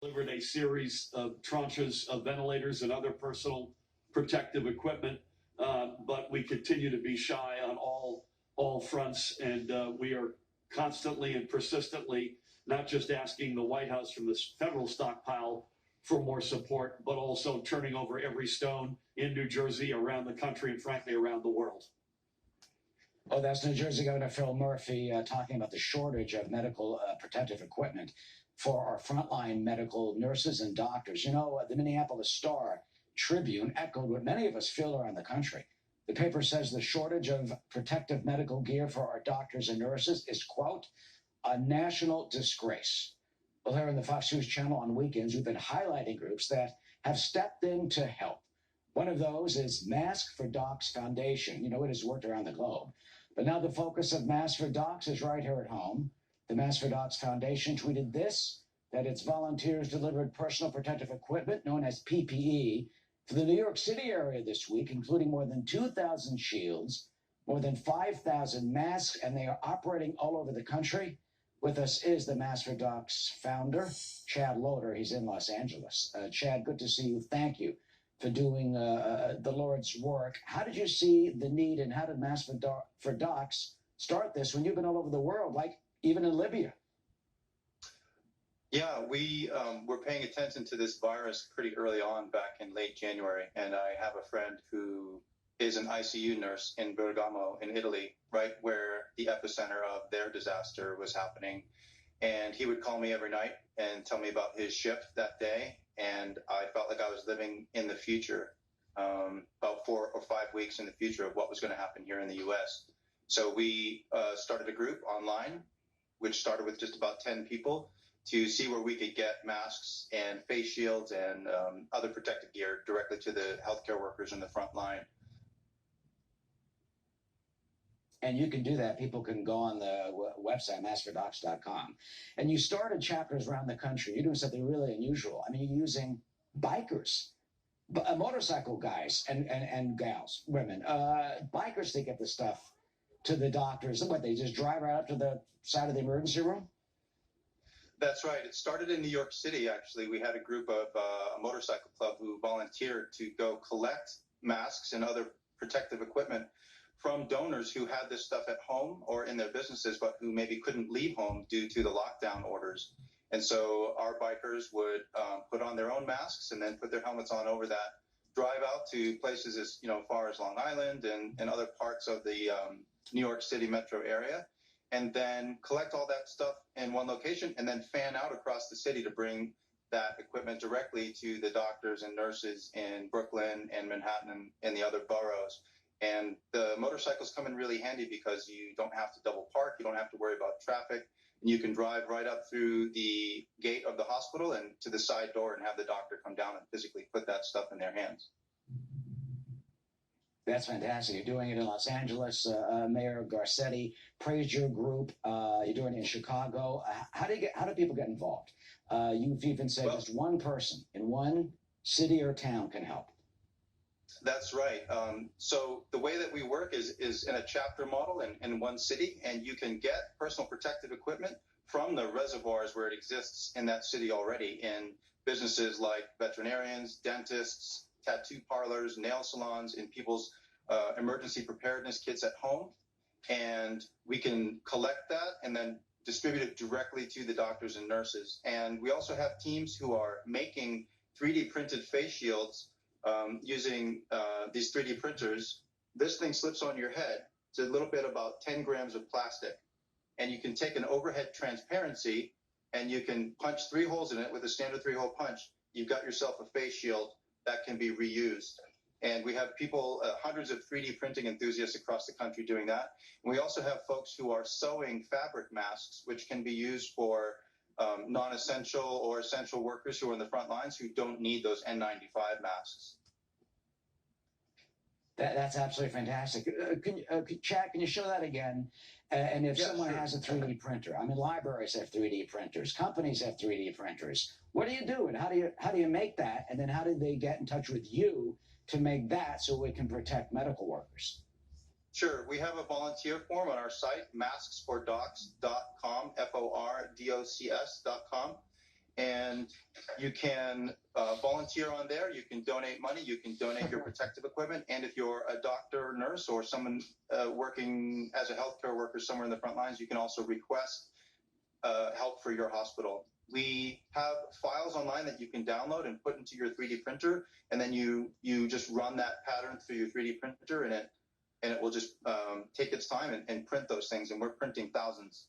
delivered a series of tranches of ventilators and other personal protective equipment, but we continue to be shy on all fronts, and we are constantly and persistently not just asking the White House from the federal stockpile for more support, but also turning over every stone in New Jersey, around the country, and frankly around the world. Oh, that's New Jersey Governor Phil Murphy talking about the shortage of medical protective equipment for our frontline medical nurses and doctors. You know, the Minneapolis Star Tribune echoed what many of us feel around the country. The paper says the shortage of protective medical gear for our doctors and nurses is, quote, a national disgrace. Well, here on the Fox News Channel on weekends, we've been highlighting groups that have stepped in to help. One of those is Mask for Docs Foundation. You know, it has worked around the globe. But now the focus of Mask for Docs is right here at home. The Mask for Docs Foundation tweeted this, that its volunteers delivered personal protective equipment known as PPE to the New York City area this week, including more than 2,000 shields, more than 5,000 masks, and they are operating all over the country. With us is the Mask for Docs founder, Chad Loader. He's in Los Angeles. Chad, good to see you. Thank you for doing the Lord's work. How did you see the need, and how did Mask for Docs start this when you've been all over the world, like even in Libya? Yeah, we were paying attention to this virus pretty early on back in late January, and I have a friend who is an ICU nurse in Bergamo in Italy, right where the epicenter of their disaster was happening. And he would call me every night and tell me about his shift that day, and I felt like I was living in the future, about 4 or 5 weeks in the future of what was going to happen here in the U.S. So we started a group online, which started with just about 10 people, to see where we could get masks and face shields and other protective gear directly to the healthcare workers in the front line. And you can do that. People can go on the website, maskfordocs.com. And you started chapters around the country. You're doing something really unusual. I mean, you're using bikers, motorcycle guys and gals, women, bikers to get the stuff to the doctors. What, they just drive right up to the side of the emergency room? That's right. It started in New York City, actually. We had a group of a motorcycle club who volunteered to go collect masks and other protective equipment from donors who had this stuff at home or in their businesses, but who maybe couldn't leave home due to the lockdown orders. And so our bikers would put on their own masks and then put their helmets on over that, drive out to places as far as Long Island and other parts of the New York City metro area, and then collect all that stuff in one location and then fan out across the city to bring that equipment directly to the doctors and nurses in Brooklyn and Manhattan and the other boroughs. And the motorcycles come in really handy because you don't have to double park, you don't have to worry about traffic, and you can drive right up through the gate of the hospital and to the side door and have the doctor come down and physically put that stuff in their hands. That's fantastic. You're doing it in Los Angeles. Mayor Garcetti praised your group. You're doing it in Chicago. How do people get involved? You've even said just one person in one city or town can help. That's right. So the way that we work is in a chapter model in one city, and you can get personal protective equipment from the reservoirs where it exists in that city already in businesses like veterinarians, dentists, tattoo parlors, nail salons, in people's emergency preparedness kits at home. And we can collect that and then distribute it directly to the doctors and nurses. And we also have teams who are making 3D printed face shields using these 3D printers. This thing slips on your head. It's a little bit about 10 grams of plastic. And you can take an overhead transparency and you can punch 3 holes in it with a standard 3-hole punch. You've got yourself a face shield that can be reused. And we have people, hundreds of 3D printing enthusiasts across the country doing that. And we also have folks who are sewing fabric masks, which can be used for non-essential or essential workers who are in the front lines who don't need those N95 masks. That's absolutely fantastic. Chad, can you show that again? And if someone has a 3D printer, I mean, libraries have 3D printers, companies have 3D printers. What do you do, and how do you make that? And then how do they get in touch with you to make that so we can protect medical workers? Sure. We have a volunteer form on our site, masksfordocs.com, FORDOCS.com. and you can volunteer on there. You can donate money. You can donate your protective equipment. And if you're a doctor, nurse, or someone working as a healthcare worker somewhere in the front lines, you can also request help for your hospital. We have files online that you can download and put into your 3D printer, and then you just run that pattern through your 3D printer, and it will just take its time and print those things. And we're printing thousands.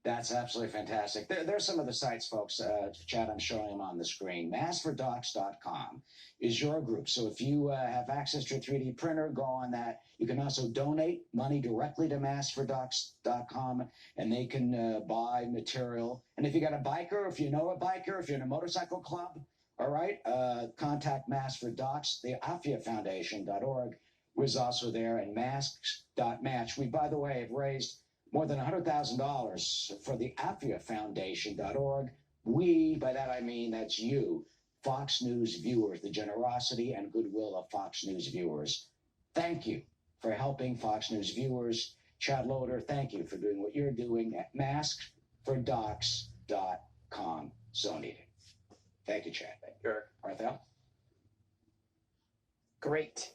That's absolutely fantastic. There's some of the sites, folks. Chad, I'm showing them on the screen. Maskfordocs.com is your group. So if you have access to a 3D printer, go on that. You can also donate money directly to Maskfordocs.com, and they can buy material. And if you got a biker, if you know a biker, if you're in a motorcycle club, all right, contact Mask4Docs. The AFIAFoundation.org was also there, and masks.match. We, by the way, have raised more than $100,000 for the AFIAFoundation.org. We, by that I mean that's you, Fox News viewers, the generosity and goodwill of Fox News viewers. Thank you for helping Fox News viewers. Chad Loader, thank you for doing what you're doing at maskfordocs.com. So needed. Thank you, Chad. Thank you, Eric. Arthel? Great.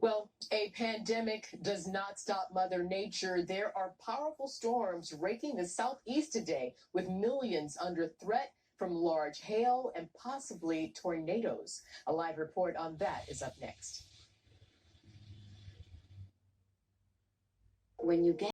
Well, a pandemic does not stop Mother Nature. There are powerful storms raking the southeast today, with millions under threat from large hail and possibly tornadoes. A live report on that is up next. When you get